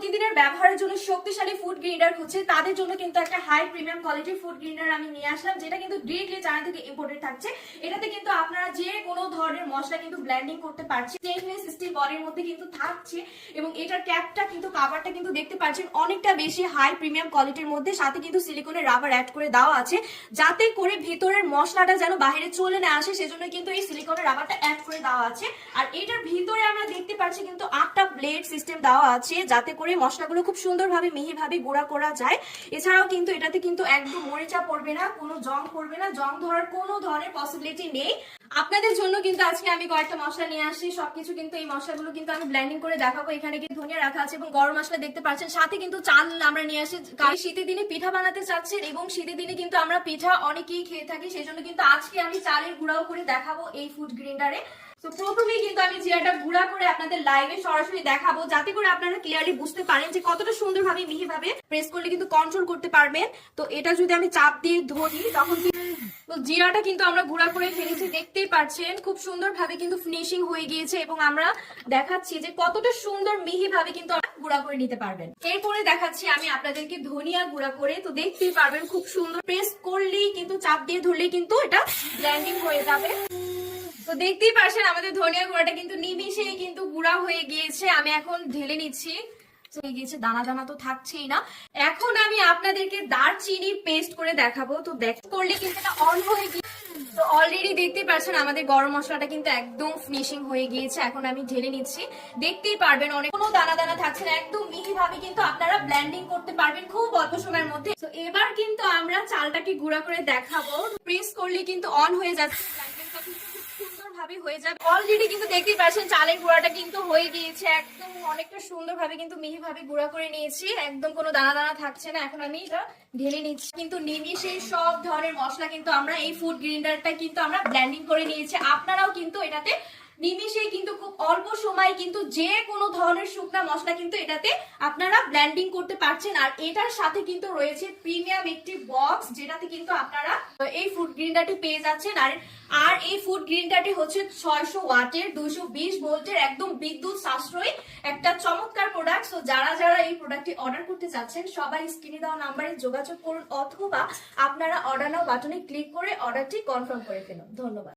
প্রতিদিনের ব্যবহারের জন্য শক্তিশালী ফুড গ্রেডার হচ্ছে তাদের জন্য কিন্তু একটা হাই প্রিমিয়াম কোয়ালিটির ফুড গ্রেডার আমি নিয়ে আসলাম, যেটা কিন্তু ডিরেক্টলি চায়না থেকে ইম্পোর্টেড থাকছে। এটাতে কিন্তু আপনারা যে কোনো ধরনের মশলা কিন্তু ব্লেন্ডিং করতে পারছেন। স্টেনলেস স্টিল বডির মধ্যে কিন্তু থাকছে এবং এটার ক্যাপটা কিন্তু কাভারটা কিন্তু দেখতে পাচ্ছেন অনেকটা বেশি হাই প্রিমিয়াম কোয়ালিটির মধ্যে, সাথে কিন্তু সিলিকনের রাবার অ্যাড করে দেওয়া আছে যাতে করে ভিতরের মশলাটা যেন বাইরে চলে না আসে, সেজন্য কিন্তু এই সিলিকনের রাবারটা অ্যাড করে দেওয়া আছে। আর এটার ভিতরে আমরা দেখতে পাচ্ছি কিন্তু 8টা ব্লেড সিস্টেম দেওয়া আছে যাতে করে মশলাগুলো খুব সুন্দরভাবে মিহিভাবে গুঁড়া করা যায়। এছাড়াও কিন্তু এটাতে কিন্তু একদম মরিচা পড়বে না, কোনো জং পড়বে না, জং ধরার কোনো ধরনের পসিবিলিটি নেই। আপনাদের জন্য কিন্তু আজকে আমি কয়েকটা মশলা নিয়ে আসছি, সবকিছু কিন্তু এই মশলাগুলো কিন্তু আমি ব্লেন্ডিং করে দেখাবো। এখানে কিন্তু ধনিয়া রাখা আছে এবং গরম মশলা দেখতে পাচ্ছেন, সাথে কিন্তু চাল আমরা নিয়ে আসি। শীতের দিনে পিঠা বানাতে চাচ্ছেন এবং শীতের দিনে কিন্তু আমরা পিঠা অনেকেই খেয়ে থাকি, সেই জন্য কিন্তু আজকে আমি চালের গুঁড়াও করে দেখাবো এই ফুড গ্রেডারে। তো প্রথমেই কিন্তু আমি জিরাটা গুঁড়া করে আপনাদের লাইভে সরাসরি দেখাবো যাতে করে আপনারা ক্লিয়ারলি বুঝতে পারেন যে কতটা সুন্দরভাবে মিহিভাবে প্রেস করলে কিন্তু কন্ট্রোল করতে পারবেন। তো এটা যদি আমি চাপ দিয়ে ধরি তখন তো জিরাটা কিন্তু আমরা গুঁড়া করে ফেলেছি, দেখতেই পাচ্ছেন খুব সুন্দরভাবে কিন্তু ফিনিশিং হয়ে গিয়েছে এবং আমরা দেখাচ্ছি যে কতটা সুন্দর মিহিভাবে কিন্তু গুঁড়া করে নিতে পারবেন। এরপরে দেখাচ্ছি আমি আপনাদেরকে ধনিয়া গুঁড়া করে, তো দেখতেই পারবেন খুব সুন্দর প্রেস করলেই কিন্তু চাপ দিয়ে ধরলেই কিন্তু এটা ব্লেন্ডিং হয়ে যাবে। তো দেখতেই পাচ্ছেন আমাদের ধনিয়া গুঁড়াটা কিন্তু নিমিশেই কিন্তু গুঁড়া হয়ে গিয়েছে। আমি এখন ঢেলে নিচ্ছি, হয়ে গিয়েছে, দানা দানা তো থাকছেই না। এখন আমি আপনাদেরকে দারচিনি পেস্ট করে দেখাবো। তো দেখ করলে কিন্তু এটা অন হয়ে গিয়ে, তো অলরেডি দেখতেই পাচ্ছেন আমাদের গরম মশলাটা কিন্তু একদম ফিনিশিং হয়ে গিয়েছে। এখন আমি ঢেলে নিচ্ছি, দেখতেই পারবেন অনেক কোনো দানা দানা থাকছে না, একদম মিহি ভাবে কিন্তু আপনারা ব্লেন্ডিং করতে পারবেন খুব অল্প সময়ের মধ্যে। তো এবার কিন্তু আমরা চালটাকে গুঁড়া করে দেখাবো। প্রেস করলে কিন্তু অন হয়ে যাচ্ছে, হয়ে যাবে। অলরেডি কিন্তু দেখতেই পাচ্ছেন চালের গুঁড়াটা কিন্তু হয়ে গিয়েছে, একদম অনেকটা সুন্দরভাবে কিন্তু মিহিভাবে গুঁড়া করে নিয়েছি, একদম কোনো দানা দানা থাকছে না। এখন আমি এটা ঢেলে নিচ্ছি। কিন্তু নিমিশে সব ধরনের মশলা কিন্তু আমরা এই ফুড গ্রেডারটা কিন্তু আমরা ব্লেন্ডিং করে নিয়েছি। আপনারাও কিন্তু এটাতে নিমিশেই কিন্তু খুব অল্প সময় কিন্তু যে কোনো ধরনের শুকনা মশলা কিন্তু এটাতে আপনারা ব্লেন্ডিং করতে পারছেন। আর এটার সাথে কিন্তু রয়েছে প্রিমিয়াম একটি বক্স, যেটাতে কিন্তু আপনারা এই ফুড গ্রেডারটি পেয়ে যাচ্ছেন। আর এই ফুড গ্রেডারটি হচ্ছে 600 ওয়াটের 220 ভোল্টের একদম বিদ্যুৎ সাশ্রয়ী একটা চমৎকার প্রোডাক্ট। তো যারা যারা এই প্রোডাক্টটি অর্ডার করতে চাচ্ছেন সবাই স্ক্রিনে দেওয়া নাম্বারে যোগাযোগ করুন, অথবা আপনারা অর্ডার নাও বাটনে ক্লিক করে অর্ডারটি কনফার্ম করে ফেলুন। ধন্যবাদ।